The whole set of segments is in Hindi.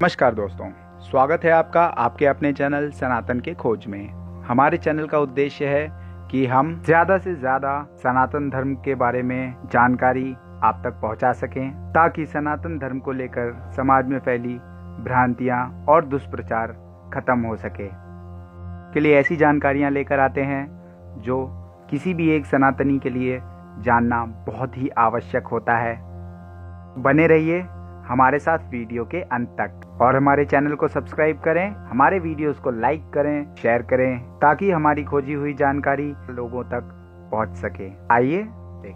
नमस्कार दोस्तों, स्वागत है आपका आपके अपने चैनल सनातन के खोज में। हमारे चैनल का उद्देश्य है कि हम ज़्यादा से ज़्यादा सनातन धर्म के बारे में जानकारी आप तक पहुंचा सकें, ताकि सनातन धर्म को लेकर समाज में फैली भ्रांतियां और दुष्प्रचार खत्म हो सके। के लिए ऐसी जानकारियां लेकर आते हैं जो किसी भी एक सनातनी के लिए जानना बहुत ही आवश्यक होता है। बने रहिए हमारे साथ वीडियो के अंत तक और हमारे चैनल को सब्सक्राइब करें, हमारे वीडियोस को लाइक करें, शेयर करें, ताकि हमारी खोजी हुई जानकारी लोगों तक पहुंच सके।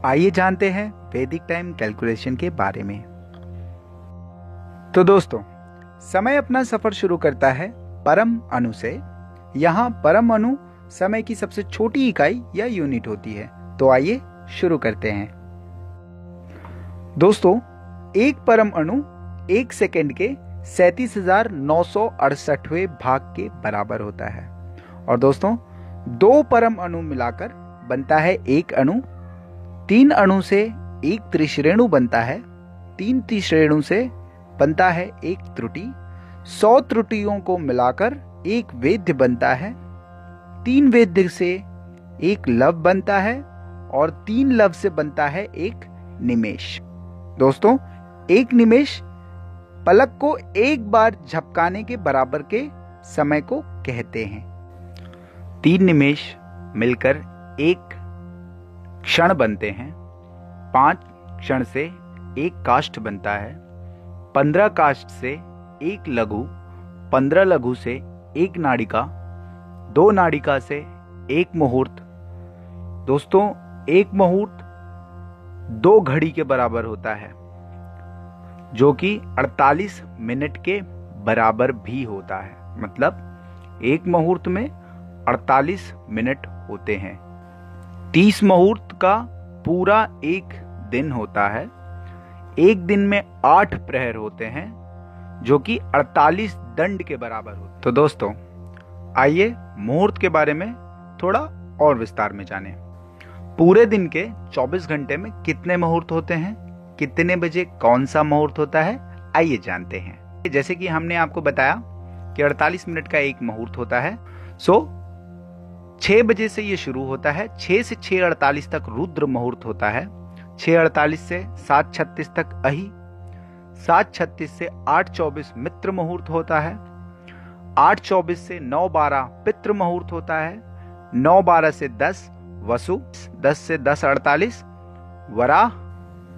आइए जानते हैं वैदिक टाइम कैलकुलेशन के बारे में। तो दोस्तों, समय अपना सफर शुरू करता है परम अणु से। यहाँ परम अणु समय की सबसे छोटी इकाई या यूनिट होती है। तो आइए शुरू करते हैं। दोस्तों, एक परम अणु 1 सेकंड के 37,968वें भाग के बराबर होता है। और दोस्तों, 2 परम अणु मिलाकर बनता है एक अणु। 3 अणु से एक त्रिश्रेणु बनता है। 3 त्रिश्रेणु से बनता है एक त्रुटि। 100 त्रुटियों को मिलाकर एक वेद्य बनता है। 3 वेद्य से एक लव बनता है और 3 लव से बनता है एक निमेष। दोस्तों, एक निमेष पलक को एक बार झपकाने के बराबर के समय को कहते हैं। 3 निमेष मिलकर एक क्षण बनते हैं। 5 क्षण से एक काष्ठ बनता है। 15 काष्ठ से एक लघु। 15 लघु से एक नाड़िका। 2 नाड़िका से एक मुहूर्त। दोस्तों, एक मुहूर्त 2 घड़ी के बराबर होता है, जो कि 48 मिनट के बराबर भी होता है। मतलब एक मुहूर्त में 48 मिनट होते हैं। 30 मुहूर्त का पूरा एक दिन होता है। एक दिन में 8 प्रहर होते हैं, जो कि 48 दंड के बराबर होते हैं। तो दोस्तों, आइए मुहूर्त के बारे में थोड़ा और विस्तार में जानें। पूरे दिन के 24 घंटे में कितने मुहूर्त होते हैं, कितने बजे कौन सा मुहूर्त होता है, आइए जानते हैं। जैसे कि हमने आपको बताया कि 48 मिनट का एक मुहूर्त होता है। 6 बजे से ये शुरू होता है। 6 से 6:48 तक रुद्र मुहूर्त होता है। 6:48 से 7:36 तक अहि। 7:36 से 8:24 मित्र मुहूर्त होता है। 8:24 से 9:12 पितृ मुहूर्त होता है। 9:12 से 10 वसु। 10 से 10:48 वराह।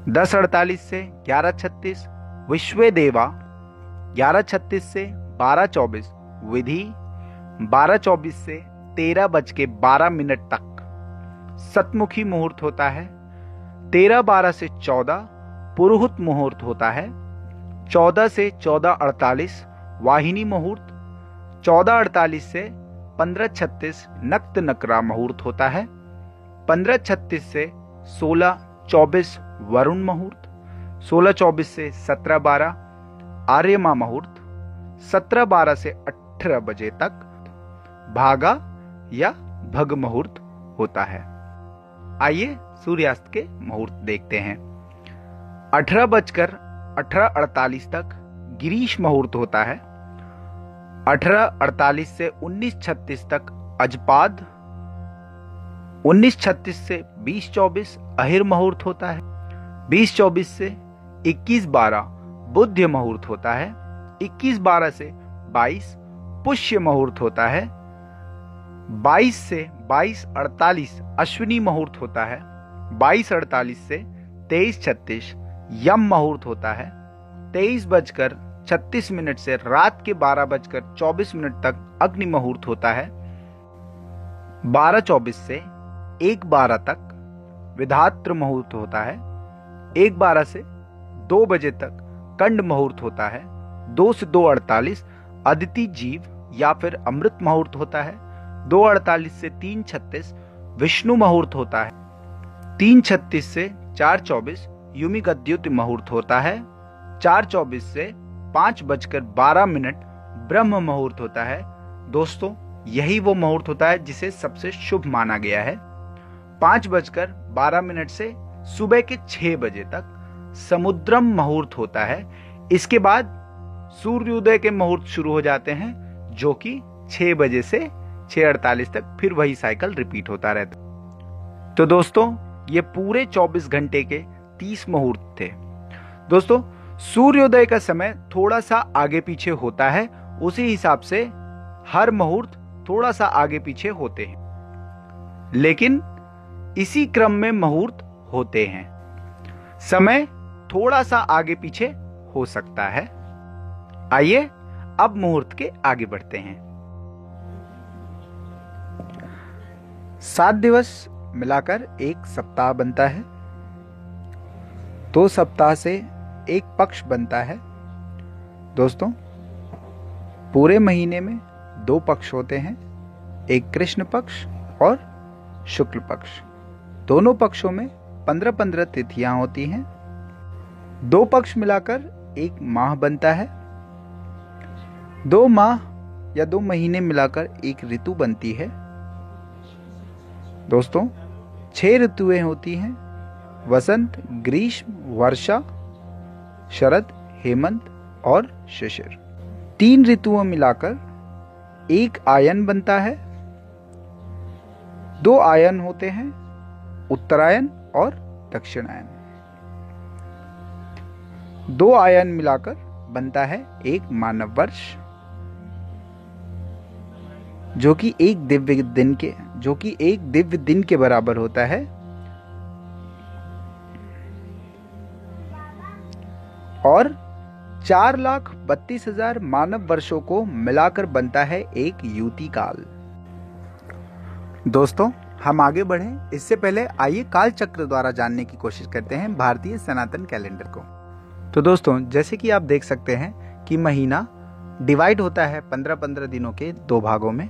10:48 से 11:36 विश्वेदेवा। 11:36 से 12:24 विधि। 12:24 से 13:12 तक सतमुखी मुहूर्त होता है। 13:12 से 14 पुरुहूत मुहूर्त होता है। 14 से 14:48 वाहिनी मुहूर्त। 14:48 से 15:36 नक्त नकरा मुहूर्त होता है। 15:36 से 16:24 वरुण मुहूर्त। 16:24 से 17:12 आर्यमा मुहूर्त। 17:12 से 18 बजे तक भागा या भग मुहूर्त होता है। आइए सूर्यास्त के मुहूर्त देखते हैं। 18:48 तक गिरीश मुहूर्त होता है। 18:48 से 19:36 तक अजपाद। 19:36 से 20:24 अहिर मुहूर्त होता है। 20:24 से 21:12 बुध मुहूर्त होता है। 21:12 से 22 पुष्य मुहूर्त होता है। 22 से 22:48 अश्विनी मुहूर्त होता है। 22:48 से 23:36 यम मुहूर्त होता है। 23:36 से रात के 12:24 तक अग्नि मुहूर्त होता है। 12:24 से 1:12 तक विधात्र मुहूर्त होता है। 1:12 से 2 बजे तक कंड मुहूर्त होता है। 2 से 2:48 अदिति जीव या फिर अमृत मुहूर्त होता है। 2:48 से 3:36 विष्णु मुहूर्त होता है। 3:36 से 4:24 युमी गद्युत मुहूर्त होता है। 4:24 से 5:12 ब्रह्म मुहूर्त होता है। दोस्तों, यही वो मुहूर्त होता है जिसे सबसे शुभ माना गया है। 5:12 से सुबह के 6 बजे तक समुद्रम मुहूर्त होता है। इसके बाद सूर्योदय के मुहूर्त शुरू हो जाते हैं, जो कि 6 बजे से 6:48 तक फिर वही साइकिल रिपीट होता रहता। तो दोस्तों ये पूरे 24 घंटे के 30 मुहूर्त थे। दोस्तों सूर्योदय का समय थोड़ा सा आगे पीछे होता है, उसी हिसाब से हर मुहूर्त थोड़ा सा आगे पीछे होते हैं, लेकिन इसी क्रम में मुहूर्त होते हैं। समय थोड़ा सा आगे पीछे हो सकता है। आइए अब मुहूर्त के आगे बढ़ते हैं। 7 दिवस मिलाकर एक सप्ताह बनता है। 2 सप्ताह से एक पक्ष बनता है। दोस्तों पूरे महीने में 2 पक्ष होते हैं, एक कृष्ण पक्ष और शुक्ल पक्ष। दोनों पक्षों में 15-15 तिथियां होती हैं। 2 पक्ष मिलाकर एक माह बनता है। 2 माह या 2 महीने मिलाकर एक ऋतु बनती है। दोस्तों 6 ऋतुएं होती हैं, वसंत, ग्रीष्म, वर्षा, शरद, हेमंत और शिशिर। 3 ऋतुओं मिलाकर एक आयन बनता है। 2 आयन होते हैं, उत्तरायण और दक्षिणायन। 2 आयन मिलाकर बनता है एक मानव वर्ष, जो कि एक दिव्य दिन के बराबर होता है। और 4,32,000 मानव वर्षों को मिलाकर बनता है एक युति काल। दोस्तों हम आगे बढ़ें इससे पहले आइए काल चक्र द्वारा जानने की कोशिश करते हैं भारतीय सनातन कैलेंडर को। तो दोस्तों जैसे कि आप देख सकते हैं कि महीना डिवाइड होता है 15-15 दिनों के 2 भागों में।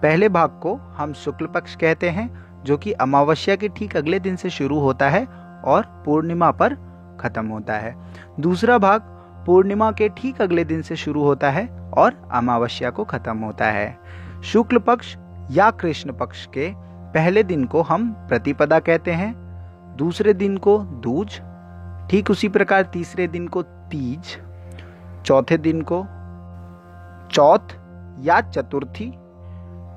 पहले भाग को हम शुक्ल पक्ष कहते हैं, जो कि अमावस्या के ठीक अगले दिन से शुरू होता है और पूर्णिमा पर खत्म होता है। दूसरा भाग पूर्णिमा के ठीक अगले दिन से शुरू होता है और अमावस्या को खत्म होता है। शुक्ल पक्ष या कृष्ण पक्ष के पहले दिन को हम प्रतिपदा कहते हैं, दूसरे दिन को दूज, ठीक उसी प्रकार तीसरे दिन को तीज, चौथे दिन को चौथ या चतुर्थी,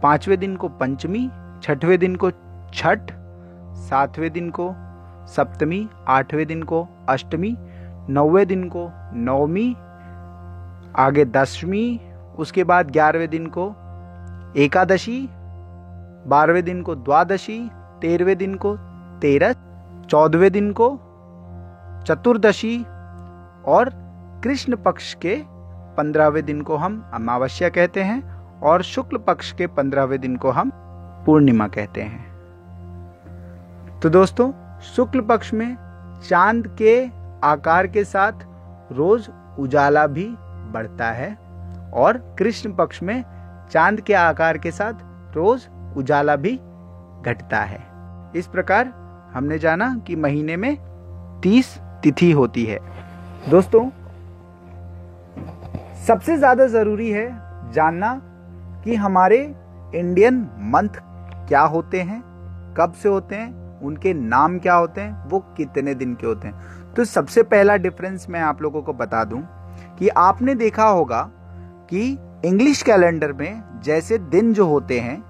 5वें दिन को पंचमी, 6वें दिन को छठ, 7वें दिन को सप्तमी, 8वें दिन को अष्टमी, 9वें दिन को नवमी, आगे 10वीं, उसके बाद 11वें दिन को एकादशी, 12वें दिन को द्वादशी, 13वें दिन को तेरस, 14वें दिन को चतुर्दशी और कृष्ण पक्ष के 15वें दिन को हम अमावस्या कहते हैं और शुक्ल पक्ष के 15वें दिन को हम पूर्णिमा कहते हैं। तो दोस्तों शुक्ल पक्ष में चांद के आकार के साथ रोज उजाला भी बढ़ता है और कृष्ण पक्ष में चांद के आकार के साथ रोज उजाला भी घटता है। इस प्रकार हमने जाना कि महीने में 30 तिथि होती है। दोस्तों सबसे ज्यादा जरूरी है जानना कि हमारे इंडियन मंथ क्या होते हैं, कब से होते हैं, उनके नाम क्या होते हैं, वो कितने दिन के होते हैं। तो सबसे पहला डिफरेंस मैं आप लोगों को बता दूं कि आपने देखा होगा कि इंग्लिश कैलेंडर में जैसे दिन जो होते हैं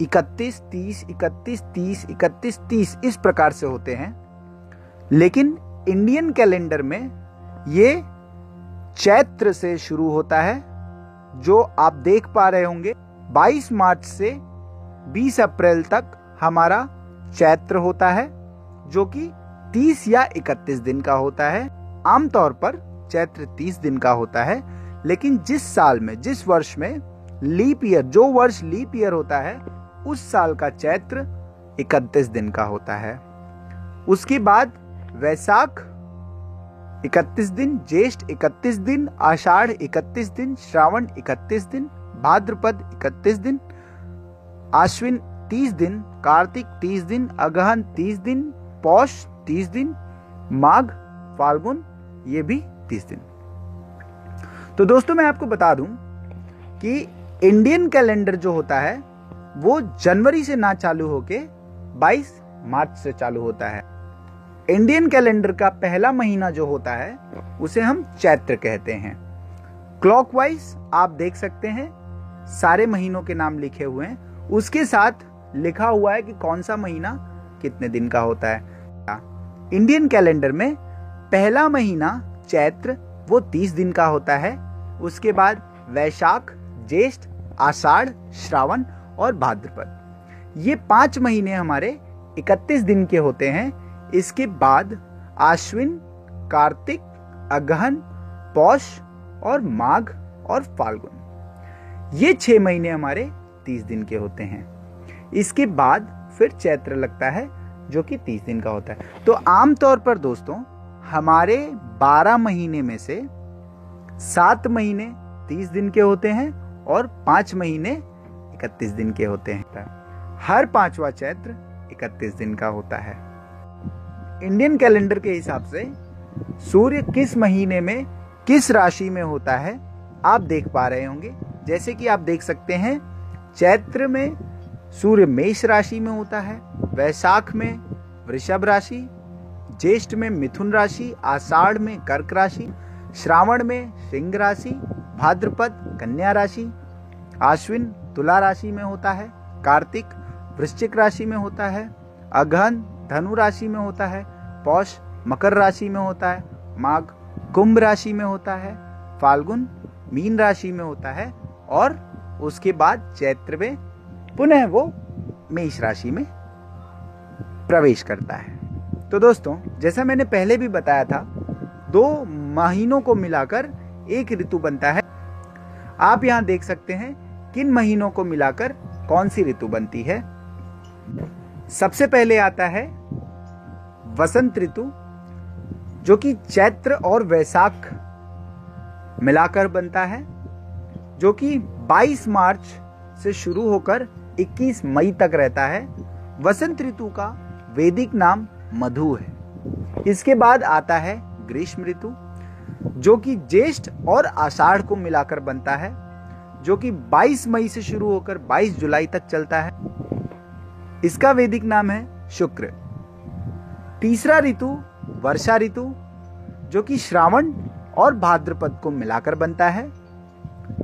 31, 30, 31, 30, 31, 30 इस प्रकार से होते हैं, लेकिन इंडियन कैलेंडर में ये चैत्र से शुरू होता है, जो आप देख पा रहे होंगे 22 मार्च से 20 अप्रैल तक हमारा चैत्र होता है, जो कि 30 या 31 दिन का होता है। आमतौर पर चैत्र 30 दिन का होता है, लेकिन जिस साल में, जिस वर्ष में लीप ईयर, जो वर्ष लीप ईयर होता है, उस साल का चैत्र 31 दिन का होता है। उसके बाद वैशाख 31 दिन, ज्येष्ठ 31 दिन, आषाढ़ 31 दिन, श्रावण 31 दिन, भाद्रपद 31 दिन, आश्विन 30 दिन, कार्तिक 30 दिन, अगहन 30 दिन, पौष 30 दिन, माघ, फाल्गुन ये भी 30 दिन। तो दोस्तों मैं आपको बता दूं कि इंडियन कैलेंडर जो होता है वो जनवरी से ना चालू होके 22 मार्च से चालू होता है। इंडियन कैलेंडर का पहला महीना जो होता है उसे हम चैत्र कहते हैं। क्लॉकवाइज आप देख सकते हैं सारे महीनों के नाम लिखे हुए हैं, उसके साथ लिखा हुआ है कि कौन सा महीना कितने दिन का होता है। इंडियन कैलेंडर में पहला महीना चैत्र वो 30 दिन का होता है। उसके बाद वैशाख, ज्येष्ठ, आषाढ़, श्रावण और भाद्रपद, ये 5 महीने हमारे 31 दिन के होते हैं। इसके बाद आश्विन, कार्तिक, अगहन, पौष और माघ और फाल्गुन, ये 6 महीने हमारे 30 दिन के होते हैं। इसके बाद फिर चैत्र लगता है जो कि 30 दिन का होता है। तो आमतौर पर दोस्तों हमारे 12 महीने में से 7 महीने 30 दिन के होते हैं और 5 महीने 31 दिन के होते हैं। हर 5वां चैत्र 31 दिन का होता है। इंडियन कैलेंडर के हिसाब से सूर्य किस महीने में किस राशि में होता है आप देख पा रहे होंगे। जैसे कि आप देख सकते हैं चैत्र में सूर्य मेष राशि में होता है, वैशाख में वृषभ राशि, ज्येष्ठ में मिथुन राशि, आषाढ़ में कर्क राशि, श्रावण में सिंह राशि, भाद्रपद कन्या राशि, आश्विन तुला राशि में होता है, कार्तिक वृश्चिक राशि में होता है, अगहन धनु राशि में होता है, पौष मकर राशि में होता है, माघ कुंभ राशि में होता है, फाल्गुन मीन राशि में होता है और उसके बाद चैत्र में पुनः वो मेष राशि में प्रवेश करता है। तो दोस्तों जैसा मैंने पहले भी बताया था, 2 महीनों को मिलाकर एक ऋतु बनता है। आप यहां देख सकते हैं किन महीनों को मिलाकर कौन सी ऋतु बनती है। सबसे पहले आता है वसंत ऋतु, जो कि चैत्र और वैशाख मिलाकर बनता है, जो कि 22 मार्च से शुरू होकर 21 मई तक रहता है। वसंत ऋतु का वैदिक नाम मधु है। इसके बाद आता है ग्रीष्म ऋतु, जो कि ज्येष्ठ और आषाढ़ को मिलाकर बनता है, जो कि 22 मई से शुरू होकर 22 जुलाई तक चलता है। इसका वैदिक नाम है शुक्र। तीसरा ऋतु वर्षा ऋतु, जो कि श्रावण और भाद्रपद को मिलाकर बनता है।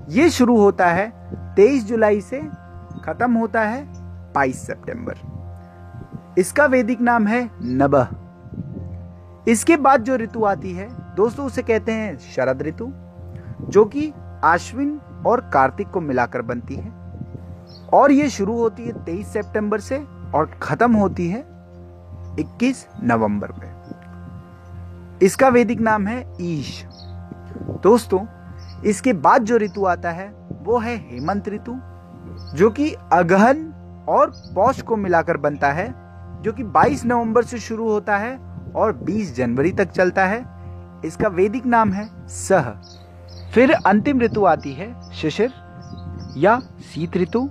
ये शुरू होता है 23 जुलाई से, खत्म होता है 22 सितंबर। इसका वैदिक नाम है नभः। इसके बाद जो ऋतु आती है दोस्तों उसे कहते हैं शरद ऋतु, जो कि आश्विन और कार्तिक को मिलाकर बनती है और ये शुरू होती है 23 सितंबर से और खत्म होती है 21 नवंबर में। इसका वैदिक नाम है ईश। दोस्तों इसके बाद जो ऋतु आता है वो है हेमंत ऋतु, जो कि अगहन और पौष को मिलाकर बनता है, जो कि 22 नवंबर से शुरू होता है और 20 जनवरी तक चलता है। इसका वैदिक नाम है सह। फिर अंतिम ऋतु आती है शिशिर या शीत ऋतु,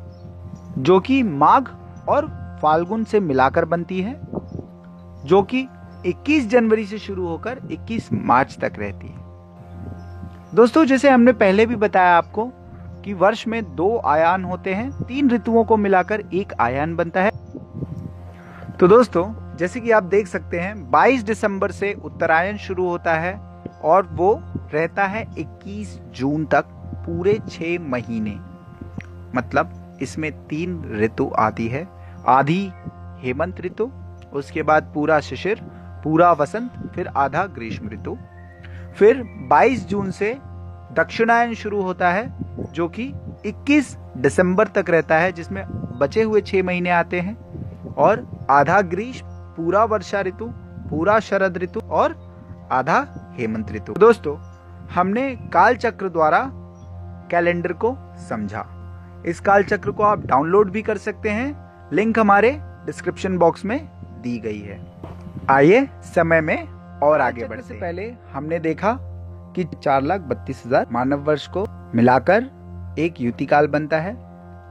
जो कि माघ और फाल्गुन से मिलाकर बनती है, जो कि 21 जनवरी से शुरू होकर 21 मार्च तक रहती है। दोस्तों जैसे हमने पहले भी बताया आपको कि वर्ष में 2 आयान होते हैं, 3 ऋतुओं को मिलाकर एक आयान बनता है। तो दोस्तों जैसे कि आप देख सकते हैं 22 दिसंबर से उत्तरायण शुरू होता है और वो रहता है 21 जून तक, पूरे 6 महीने। मतलब इसमें 3 ऋतु आती है, आधी हेमंत ऋतु, उसके बाद पूरा शिशिर, पूरा वसंत, फिर आधा ग्रीष्म ऋतु। फिर 22 जून से दक्षिणायन शुरू होता है, जो कि 21 दिसंबर तक रहता है, जिसमें बचे हुए 6 महीने आते हैं, और आधा ग्रीष्म, पूरा वर्षा ऋतु, पूरा शरद ऋतु और आधा हेमंत ऋतु। दोस्तों हमने काल चक्र द्वारा कैलेंडर को समझा। इस काल चक्र को आप डाउनलोड भी कर सकते हैं, लिंक हमारे डिस्क्रिप्शन बॉक्स में दी गई है। आइए समय में और आगे बढ़ते से पहले हमने देखा कि 4,32,000 मानव वर्ष को मिलाकर एक युतिकाल बनता है।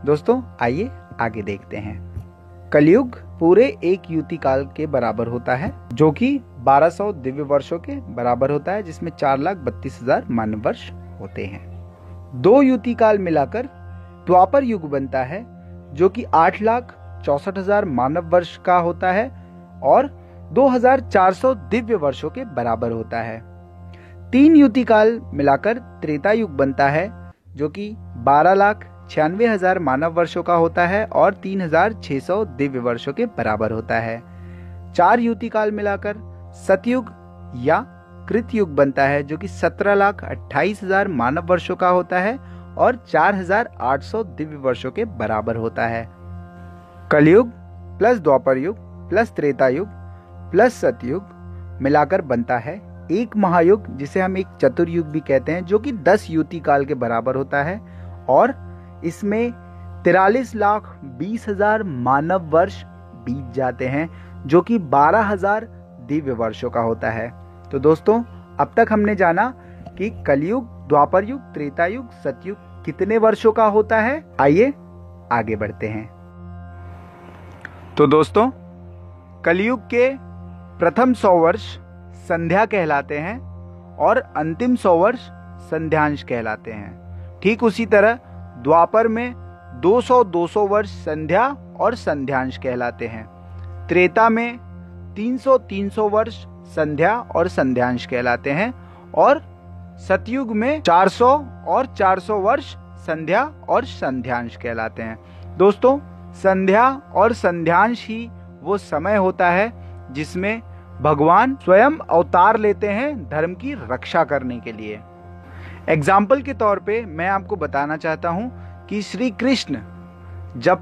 दोस्तों आइए आगे देखते हैं। कलयुग पूरे एक युतिकाल के बराबर होता है, जो कि 1200 दिव्य वर्षों के बराबर होता है, जिसमें 4,32,000 मानव वर्ष होते हैं। 2 युतिकाल मिलाकर द्वापर युग बनता है, जो कि 8,64,000 मानव वर्ष का होता है और 2,400 दिव्य वर्षों के बराबर होता है। 3 युति काल मिलाकर त्रेता युग बनता है, जो कि 12,96,000 मानव वर्षों का होता है और 3,600 दिव्य वर्षों के बराबर होता है। 4 युति काल मिलाकर सतयुग या कृतयुग बनता है, जो कि 17,28,000 मानव वर्षों का होता है और 4,800 दिव्य वर्षों के बराबर होता है। कलयुग प्लस द्वापर युग प्लस त्रेता युग प्लस सतयुग मिलाकर बनता है एक महायुग, जिसे हम एक चतुर्युग भी कहते हैं, जो कि 10 युति काल के बराबर होता है और इसमें 43,20,000 मानव वर्ष बीत जाते हैं, जो कि 12,000 दिव्य वर्षों का होता है। तो दोस्तों, अब तक हमने जाना कि कलयुग, द्वापर युग, त्रेता युग, सतयुग कितने वर्षों का होता है। आइए आगे बढ़ते हैं। तो दोस्तों, कलयुग के प्रथम 100 वर्ष संध्या कहलाते हैं और अंतिम 100 वर्ष संध्यांश कहलाते हैं। ठीक उसी तरह द्वापर में 200 वर्ष संध्या और संध्यांश कहलाते हैं। त्रेता में 300 वर्ष संध्या और संध्यांश कहलाते हैं और सतयुग में 400 वर्ष संध्या और संध्यांश कहलाते हैं। दोस्तों, संध्या और संध्यांश ही वो समय होता है जिसमें भगवान स्वयं अवतार लेते हैं धर्म की रक्षा करने के लिए। एग्जाम्पल के तौर पे मैं आपको बताना चाहता हूं कि श्री कृष्ण जब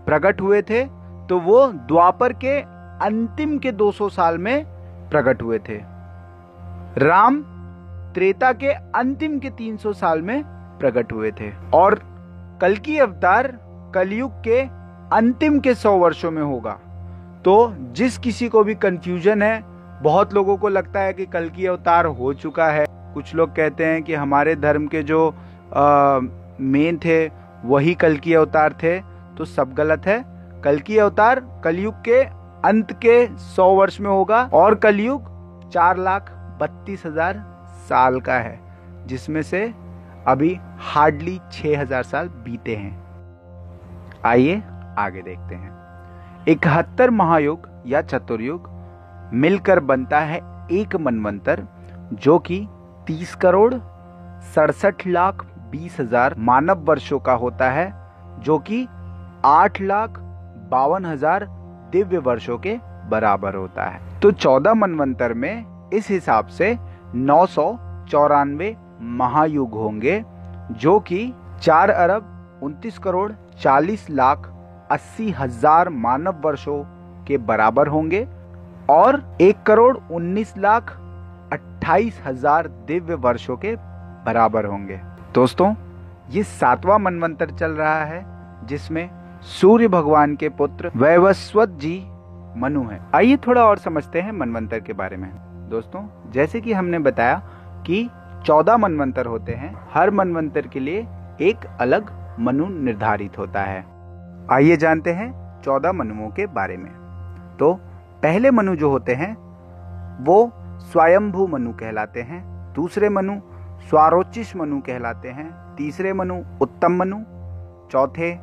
प्रकट हुए थे तो वो द्वापर के अंतिम के 200 साल में प्रकट हुए थे। राम त्रेता के अंतिम के 300 साल में प्रकट हुए थे और कल्कि अवतार कलयुग के अंतिम के 100 वर्षों में होगा। तो जिस किसी को भी कंफ्यूजन है, बहुत लोगों को लगता है कि कल्कि अवतार हो चुका है, कुछ लोग कहते हैं कि हमारे धर्म के जो मेन थे वही कल्कि अवतार थे, तो सब गलत है। कल्कि अवतार कलयुग के अंत के 100 वर्ष में होगा और कलयुग 4,32,000 साल का है, जिसमें से अभी हार्डली 6,000 साल बीते हैं। आइए आगे देखते हैं। 71 महायुग या चतुर्युग मिलकर बनता है एक मनवंतर, जो कि 30,67,20,000 मानव वर्षों का होता है, जो कि 8,52,000 दिव्य वर्षों के बराबर होता है। तो 14 मनवंतर में इस हिसाब से 994 महायुग होंगे, जो कि 4,29,40,80,000 मानव वर्षों के बराबर होंगे और 1,19,28,000 दिव्य वर्षों के बराबर होंगे। दोस्तों, ये 7वां मनवंतर चल रहा है, जिसमें सूर्य भगवान के पुत्र वैवस्वत जी मनु हैं। आइए थोड़ा और समझते हैं मनवंतर के बारे में। दोस्तों, जैसे कि हमने बताया कि 14 मनवंतर होते हैं, हर मनवंतर के लिए एक अलग मनु निर्धारित होता है। आइए जानते हैं 14 मनुओं के बारे में। तो पहले मनु जो होते हैं वो स्वयंभू मनु कहलाते हैं, दूसरे मनु स्वारोचिष मनु कहलाते हैं, तीसरे मनु उत्तम मनु, चौथे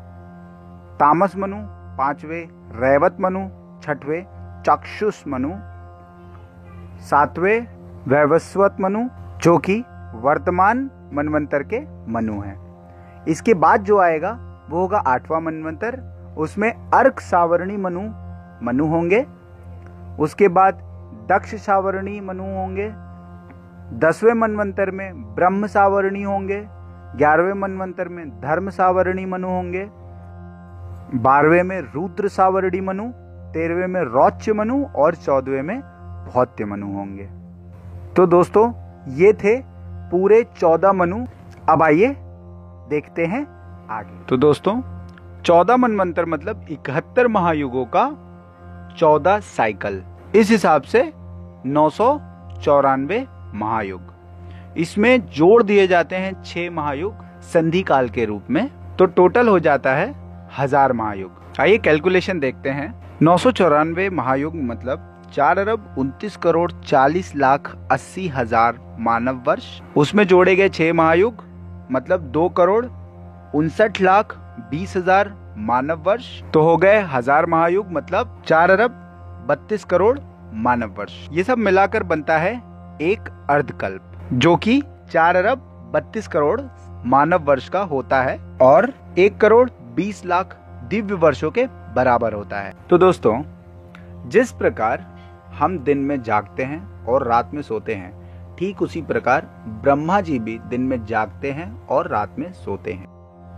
तामस मनु, पांचवे रैवत मनु, छठवें चक्षुष मनु, सातवें वैवस्वत मनु, जो कि वर्तमान मनवंतर के मनु हैं। इसके बाद जो आएगा वो होगा 8वां मनवंतर, उसमें अर्क सावरणी मनु होंगे। उसके बाद दक्ष सावरणी मनु होंगे। 10वें मनवंतर में ब्रह्म सावरणी होंगे। 11वें मनवंतर में धर्म सावरणी मनु होंगे। 12वें में रुद्र सावरणी मनु, 13वें में रौच्य मनु और 14वें में भौत्य मनु होंगे। तो दोस्तों, ये थे पूरे 14 मनु। अब आइए देखते हैं आगे। तो दोस्तों, 14 मनवंतर मतलब 71 महायुगों का 14 साइकिल। इस हिसाब से 994 महायुग। इसमें जोड़ दिए जाते हैं 6 महायुग संधि काल के रूप में, तो टोटल हो जाता है 1000 महायुग। आइए कैलकुलेशन देखते हैं। 994 महायुग मतलब 4,29,40,80,000 मानव वर्ष। उसमें जोड़े गए 6 महायुग मतलब 2,59,20,000 मानव वर्ष। तो हो गए 1000 महायुग मतलब 4,32,00,00,000 मानव वर्ष। ये सब मिलाकर बनता है एक अर्धकल्प। जो कि 4 अरब 32 करोड़ मानव वर्ष का होता है और 1 करोड़ 20 लाख दिव्य वर्षों के बराबर होता है। तो दोस्तों, जिस प्रकार हम दिन में जागते हैं और रात में सोते हैं, ठीक उसी प्रकार ब्रह्मा जी भी दिन में जागते हैं और रात में सोते हैं।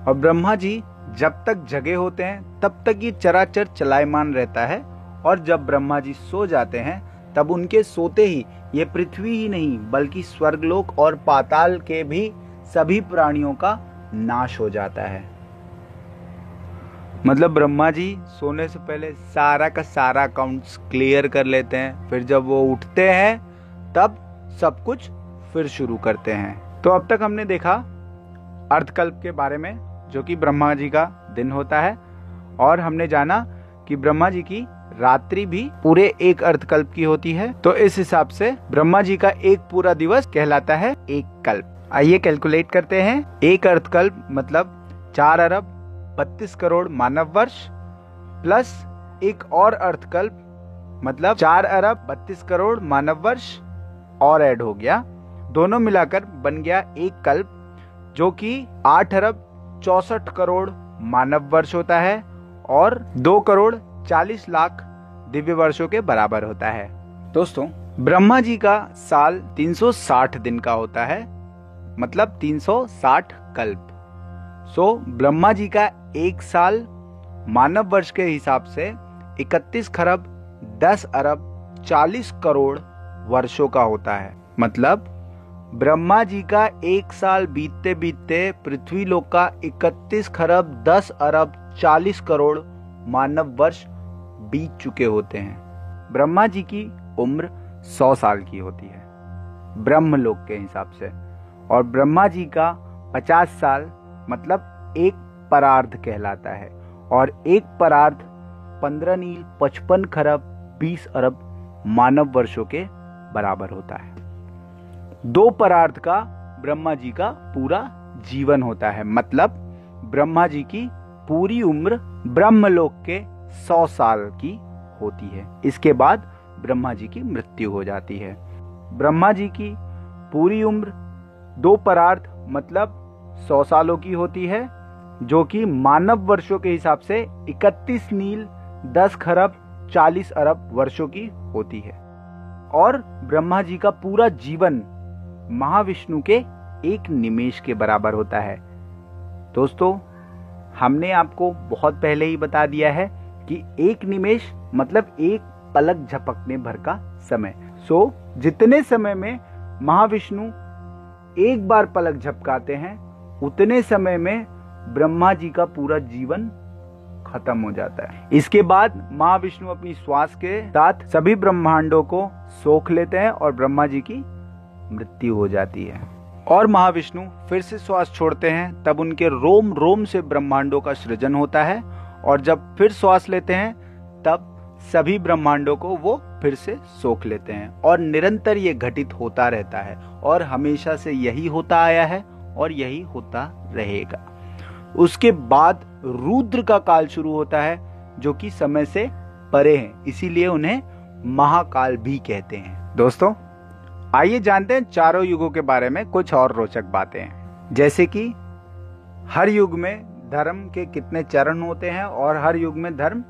और ब्रह्मा जी जब तक जगे होते हैं तब तक ये चराचर चलायमान रहता है, और जब ब्रह्मा जी सो जाते हैं तब उनके सोते ही ये पृथ्वी ही नहीं बल्कि स्वर्गलोक और पाताल के भी सभी प्राणियों का नाश हो जाता है। मतलब ब्रह्मा जी सोने से पहले सारा का सारा अकाउंट्स क्लियर कर लेते हैं, फिर जब वो उठते हैं तब सब कुछ फिर शुरू करते हैं। तो अब तक हमने देखा अर्धकल्प के बारे में, जो कि ब्रह्मा जी का दिन होता है, और हमने जाना कि ब्रह्मा जी की रात्रि भी पूरे 1 अर्धकल्प की होती है। तो इस हिसाब से ब्रह्मा जी का एक पूरा दिवस कहलाता है 1 कल्प। आइए कैलकुलेट करते हैं। 1 अर्धकल्प मतलब 4 अरब 32 करोड़ मानव वर्ष प्लस एक और अर्धकल्प मतलब 4 अरब 32 करोड़ मानव वर्ष और ऐड हो गया, दोनों मिलाकर बन गया 1 कल्प, जो कि 8 अरब 64 करोड़ मानव वर्ष होता है और 2 करोड़ 40 लाख दिव्य वर्षों के बराबर होता है। दोस्तों, ब्रह्मा जी का साल 360 दिन का होता है, मतलब 360 कल्प। सो ब्रह्मा जी का 1 साल मानव वर्ष के हिसाब से 31 खरब 10 अरब 40 करोड़ वर्षों का होता है। मतलब ब्रह्मा जी का 1 साल बीतते बीतते पृथ्वी लोक का 31 खरब 10 अरब 40 करोड़ मानव वर्ष बीत चुके होते हैं। ब्रह्मा जी की उम्र 100 साल की होती है ब्रह्मलोक के हिसाब से, और ब्रह्मा जी का 50 साल मतलब 1 परार्ध कहलाता है, और 1 परार्ध 15 नील 55 खरब 20 अरब मानव वर्षों के बराबर होता है। 2 परार्ध का ब्रह्मा जी का पूरा जीवन होता है, मतलब ब्रह्मा जी की पूरी उम्र ब्रह्मलोक के 100 साल की होती है। इसके बाद ब्रह्मा जी की मृत्यु हो जाती है। ब्रह्मा जी की पूरी उम्र 2 परार्ध मतलब 100 सालों की होती है, जो कि मानव वर्षों के हिसाब से 31 नील 10 खरब 40 अरब वर्षों की होती है। और ब्रह्मा जी का पूरा जीवन महाविष्णु के 1 निमेष के बराबर होता है। दोस्तों, हमने आपको बहुत पहले ही बता दिया है कि 1 निमेष मतलब 1 पलक झपकने भर का समय। सो जितने समय में महाविष्णु 1 बार पलक झपकाते हैं, उतने समय में ब्रह्मा जी का पूरा जीवन खत्म हो जाता है। इसके बाद महाविष्णु अपनी श्वास के साथ सभी ब्रह्मांडों को सोख लेते हैं और ब्रह्मा जी की मृत्यु हो जाती है। और महाविष्णु फिर से श्वास छोड़ते हैं, तब उनके रोम रोम से ब्रह्मांडों का सृजन होता है, और जब फिर श्वास लेते हैं तब सभी ब्रह्मांडों को वो फिर से सोख लेते हैं। और निरंतर ये घटित होता रहता है, और हमेशा से यही होता आया है और यही होता रहेगा। उसके बाद रुद्र का काल शुरू होता है, जो कि समय से परे हैं, इसीलिए उन्हें महाकाल भी कहते हैं। दोस्तों, आइए जानते हैं चारों युगों के बारे में कुछ और रोचक बातें, जैसे कि हर युग में धर्म के कितने चरण होते हैं और हर युग में धर्म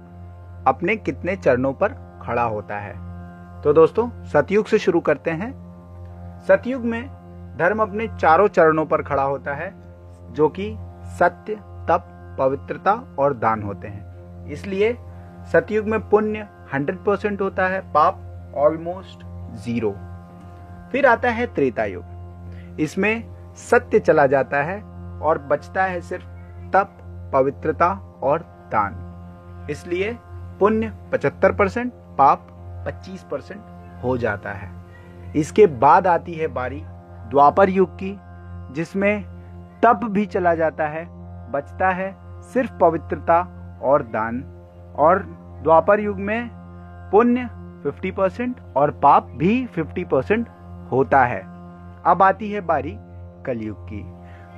अपने कितने चरणों पर खड़ा होता है। तो दोस्तों, सतयुग से शुरू करते हैं। सतयुग में धर्म अपने चारों चरणों पर खड़ा होता है, जो कि सत्य, तप, पवित्रता और दान होते हैं। इसलिए सतयुग में पुण्य 100% होता है, पाप ऑलमोस्ट 0। फिर आता है त्रेता युग। इसमें सत्य चला जाता है और बचता है सिर्फ तप, पवित्रता और दान। इसलिए पुण्य 75%, पाप 25% हो जाता है। इसके बाद आती है बारी द्वापर युग की, जिसमें तप भी चला जाता है, बचता है सिर्फ पवित्रता और दान। और द्वापर युग में पुण्य 50% और पाप भी 50% होता है। अब आती है बारी कलयुग की।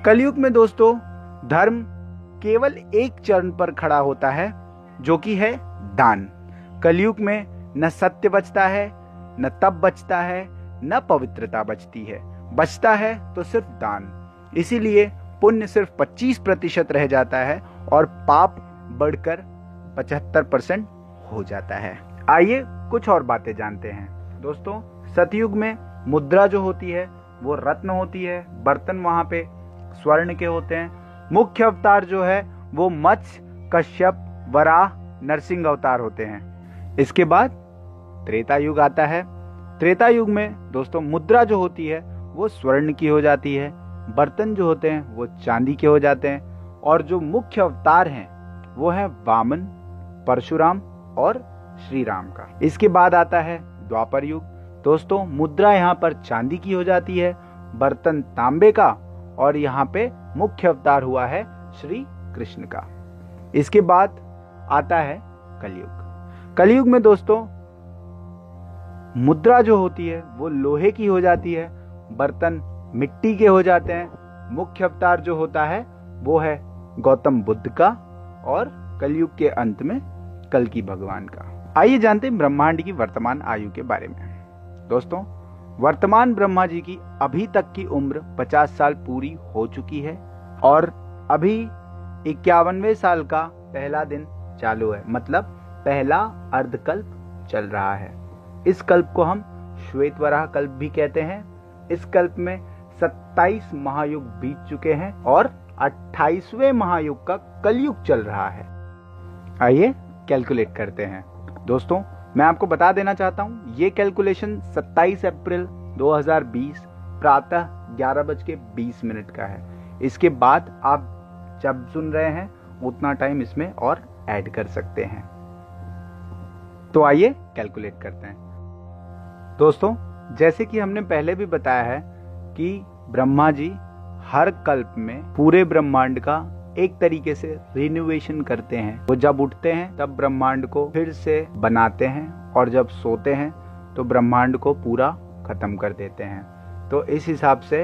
कलयुग में दोस्तों धर्म केवल एक चरण पर खड़ा होता है, जो कि है दान। कलयुग में न सत्य बचता है, न तप बचता है, न पवित्रता बचती है, बचता है तो सिर्फ दान। इसीलिए पुण्य सिर्फ 25% रह जाता है और पाप बढ़कर 75% हो जाता है। आइए कुछ और बातें जानते हैं। दोस्तों, सतयुग में मुद्रा जो होती है वो रत्न होती है, बर्तन वहां पे स्वर्ण के होते हैं। मुख्य अवतार जो है वो मत्स्य, कश्यप, वराह, नरसिंह अवतार होते हैं। इसके बाद त्रेता युग आता है। त्रेता युग में दोस्तों मुद्रा जो होती है वो स्वर्ण की हो जाती है, बर्तन जो होते हैं वो चांदी के हो जाते हैं, और जो मुख्य अवतार हैं वो है वामन, परशुराम और श्री राम का। इसके बाद आता है द्वापर युग। दोस्तों, मुद्रा यहाँ पर चांदी की हो जाती है, बर्तन तांबे का, और यहाँ पे मुख्य अवतार हुआ है श्री कृष्ण का। इसके बाद आता है कलयुग। कलयुग में दोस्तों मुद्रा जो होती है वो लोहे की हो जाती है, बर्तन मिट्टी के हो जाते हैं, मुख्य अवतार जो होता है वो है गौतम बुद्ध का, और कलयुग के अंत में कल्कि भगवान का। आइए जानते हैं ब्रह्मांड की वर्तमान आयु के बारे में। दोस्तों, वर्तमान ब्रह्मा जी की अभी तक की उम्र 50 साल पूरी हो चुकी है, और अभी 51वें साल का पहला दिन चालू है, मतलब पहला अर्धकल्प चल रहा है। इस कल्प को हम श्वेतवराह कल्प भी कहते हैं। इस कल्प में 27 महायुग बीत चुके हैं और 28वें महायुग का कलयुग चल रहा है। आइए कैलकुलेट करते हैं। दोस्तों, मैं आपको बता देना चाहता हूं, ये कैलकुलेशन 27 अप्रैल 2020 प्रातः 11:20 का है। इसके बाद आप जब सुन रहे हैं उतना टाइम इसमें और ऐड कर सकते हैं। तो आइए कैलकुलेट करते हैं। दोस्तों, जैसे कि हमने पहले भी बताया है कि ब्रह्मा जी हर कल्प में पूरे ब्रह्मांड का एक तरीके से रिनोवेशन करते हैं। वो जब उठते हैं तब ब्रह्मांड को फिर से बनाते हैं, और जब सोते हैं तो ब्रह्मांड को पूरा खत्म कर देते हैं। तो इस हिसाब से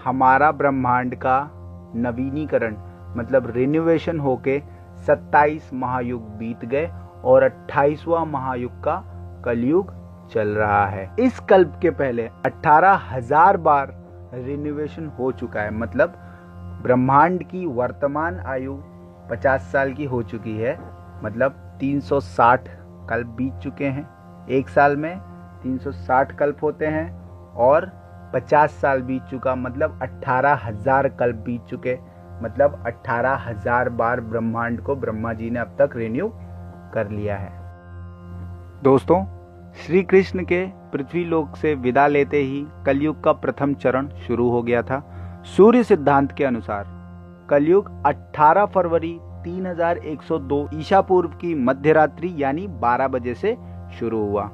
हमारा ब्रह्मांड का नवीनीकरण मतलब रिनोवेशन होके 27 महायुग बीत गए और 28वां महायुग का कलयुग चल रहा है। इस कल्प के पहले 18,000 बार रिनोवेशन हो चुका है, मतलब ब्रह्मांड की वर्तमान आयु 50 साल की हो चुकी है, मतलब 360 कल्प बीत चुके हैं। एक साल में 360 कल्प होते हैं, और 50 साल बीत चुका मतलब 18,000 कल्प बीत चुके, मतलब 18,000 बार ब्रह्मांड को ब्रह्मा जी ने अब तक रिन्यू कर लिया है। दोस्तों, श्री कृष्ण के पृथ्वी लोक से विदा लेते ही कलयुग का प्रथम चरण शुरू हो गया था। सूर्य सिद्धांत के अनुसार कलयुग 18 फरवरी 3102 ईसा पूर्व की मध्य रात्रि यानी 12 बजे से शुरू हुआ।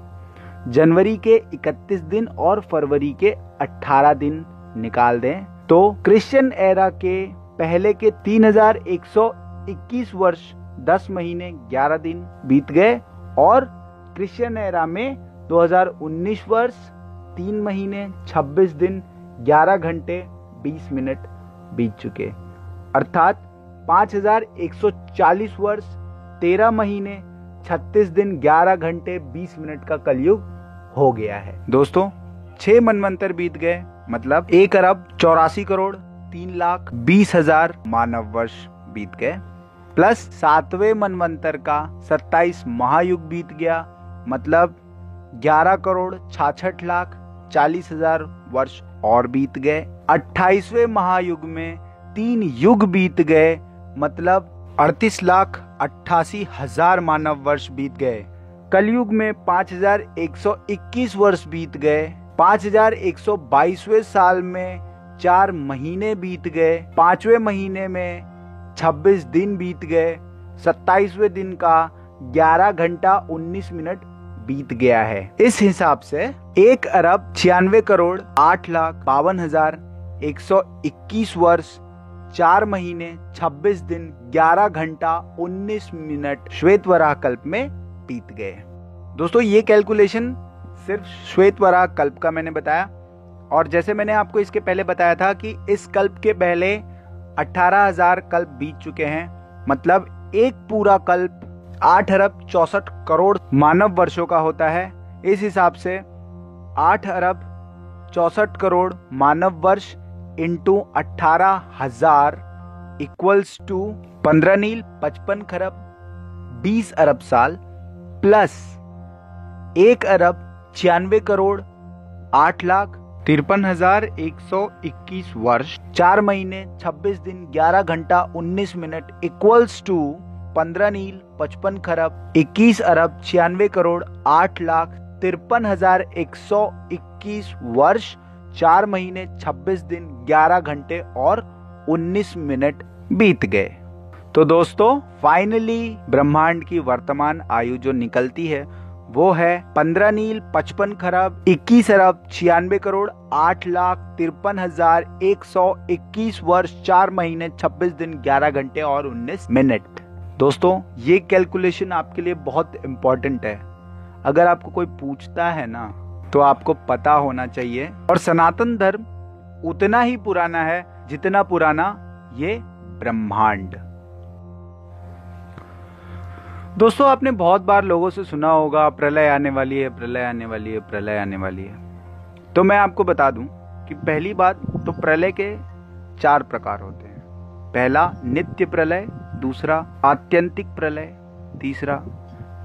जनवरी के 31 दिन और फरवरी के 18 दिन निकाल दें तो क्रिश्चियन एरा के पहले के 3121 वर्ष 10 महीने 11 दिन बीत गए, और क्रिश्चियन एरा में 2019 वर्ष 3 महीने 26 दिन 11 घंटे 20 मिनट बीत चुके, अर्थात 5140 वर्ष 13 महीने 36 दिन 11 घंटे 20 मिनट का कलयुग हो गया है। दोस्तों, 6 मनवंतर बीत गए, मतलब 1 अरब 84 करोड़ 3,20,000 मानव वर्ष बीत गए, प्लस 7वें मनवंतर का 27 महायुग बीत गया, मतलब 11 करोड़ 66 लाख 40,000 वर्ष और बीत गए। 28वें महायुग में 3 युग बीत गए, मतलब 38,88,000 मानव वर्ष बीत गए। कलयुग में 5,121 वर्ष बीत गए। 5,122वें साल में 4 महीने बीत गए। 5वें महीने में 26 दिन बीत गए। 27वें दिन का 11 घंटा 19 मिनट बीत गया है। इस हिसाब से 1 अरब 96 करोड़ 8,52,121 वर्ष 4 महीने 26 दिन 11 घंटा 19 मिनट श्वेतवराह कल्प में बीत गए। दोस्तों, ये कैलकुलेशन सिर्फ श्वेतवराह कल्प का मैंने बताया, और जैसे मैंने आपको इसके पहले बताया था कि इस कल्प के पहले 18,000 कल्प बीत चुके हैं, मतलब एक पूरा कल्प 8 अरब 64 करोड़ मानव वर्षों का होता है। इस हिसाब से 8 अरब 64 करोड़ मानव वर्ष इंटू 18,000 इक्वल्स टू 15 नील 55 खरब 20 अरब साल प्लस 1 अरब 96 करोड़ 8,53,121 वर्ष 4 महीने 26 दिन 11 घंटा 19 मिनट इक्वल्स टू 15 नील 55 खरब 21 अरब 96 करोड़ 8,53,121 वर्ष 4 महीने 26 दिन 11 घंटे और 19 मिनट बीत गए। तो दोस्तों फाइनली ब्रह्मांड की वर्तमान आयु जो निकलती है वो है 15 नील 55 खरब 21 अरब 96 करोड़ 8,53,121 वर्ष 4 महीने 26 दिन 11 घंटे और 19 मिनट। दोस्तों ये कैलकुलेशन आपके लिए बहुत इंपॉर्टेंट है। अगर आपको कोई पूछता है ना तो आपको पता होना चाहिए। और सनातन धर्म उतना ही पुराना है जितना पुराना ये ब्रह्मांड। दोस्तों आपने बहुत बार लोगों से सुना होगा प्रलय आने वाली है, प्रलय आने वाली है, प्रलय आने वाली है। तो मैं आपको बता दूं कि पहली बात तो प्रलय के 4 प्रकार होते हैं। पहला नित्य प्रलय, दूसरा आत्यंतिक प्रलय, तीसरा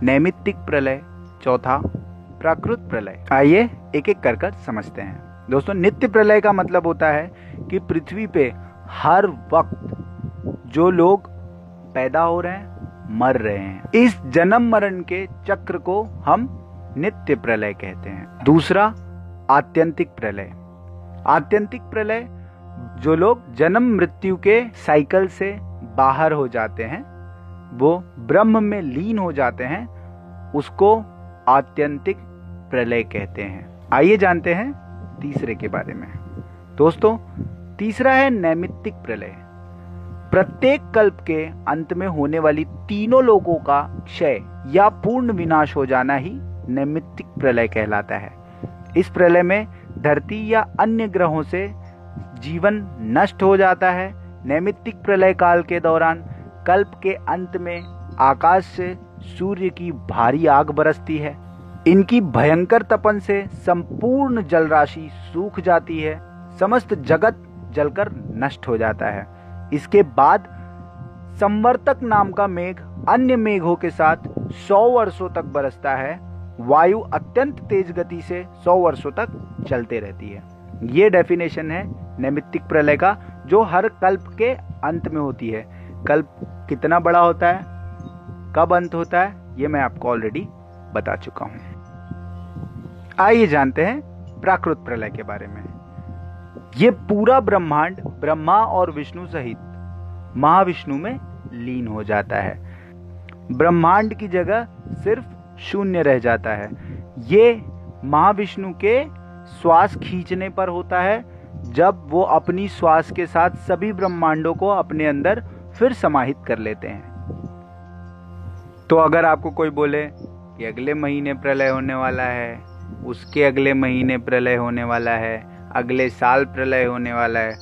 नैमित्तिक प्रलय, चौथा प्राकृत प्रलय। आइए एक एक कर समझते हैं। दोस्तों नित्य प्रलय का मतलब होता है कि पृथ्वी पे हर वक्त जो लोग पैदा हो रहे हैं मर रहे हैं, इस जन्म मरण के चक्र को हम नित्य प्रलय कहते हैं। दूसरा आत्यंतिक प्रलय। आत्यंतिक प्रलय जो लोग जन्म मृत्यु के साइकिल से बाहर हो जाते हैं, वो ब्रह्म में लीन हो जाते हैं, उसको आत्यंतिक प्रलय कहते हैं। आइए जानते हैं तीसरे के बारे में। दोस्तों तीसरा है नैमित्तिक प्रलय। प्रत्येक कल्प के अंत में होने वाली तीनों लोगों का क्षय या पूर्ण विनाश हो जाना ही नैमित्तिक प्रलय कहलाता है। इस प्रलय में धरती या अन्य ग्रहों से जीवन नष्ट हो जाता है। नैमित्तिक प्रलय काल के दौरान कल्प के अंत में आकाश से सूर्य की भारी आग बरसती है। इनकी भयंकर तपन से संपूर्ण जल राशि सूख जाती है, समस्त जगत जलकर नष्ट हो जाता है। इसके बाद संवर्तक नाम का मेघ अन्य मेघों के साथ 100 वर्षों तक बरसता है। वायु अत्यंत तेज गति से 100 वर्षों तक चलते रहती है। ये डेफिनेशन है नैमित्तिक प्रलय का, जो हर कल्प के अंत में होती है। कल्प कितना बड़ा होता है, कब अंत होता है, ये मैं आपको ऑलरेडी बता चुका हूं। आइए जानते हैं प्राकृत प्रलय के बारे में। ये पूरा ब्रह्मांड ब्रह्मा और विष्णु सहित महाविष्णु में लीन हो जाता है। ब्रह्मांड की जगह सिर्फ शून्य रह जाता है। ये महाविष्णु के श्वास खींचने पर होता है, जब वो अपनी श्वास के साथ सभी ब्रह्मांडों को अपने अंदर फिर समाहित कर लेते हैं। तो अगर आपको कोई बोले कि अगले महीने प्रलय होने वाला है, उसके अगले महीने प्रलय होने वाला है, अगले साल प्रलय होने वाला है,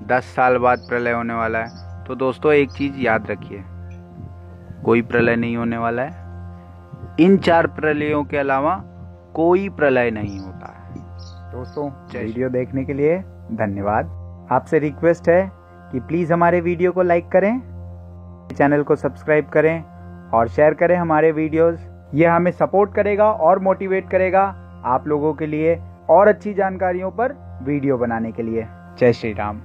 10 साल बाद प्रलय होने वाला है, तो दोस्तों एक चीज याद रखिए, कोई प्रलय नहीं होने वाला है। इन 4 प्रलयों के अलावा कोई प्रलय नहीं होता है। दोस्तों वीडियो देखने के लिए धन्यवाद। आपसे रिक्वेस्ट है कि प्लीज हमारे वीडियो को लाइक करें, चैनल को सब्सक्राइब करें और शेयर करें हमारे वीडियोस। यह हमें सपोर्ट करेगा और मोटिवेट करेगा आप लोगों के लिए और अच्छी जानकारियों पर वीडियो बनाने के लिए। जय श्री राम।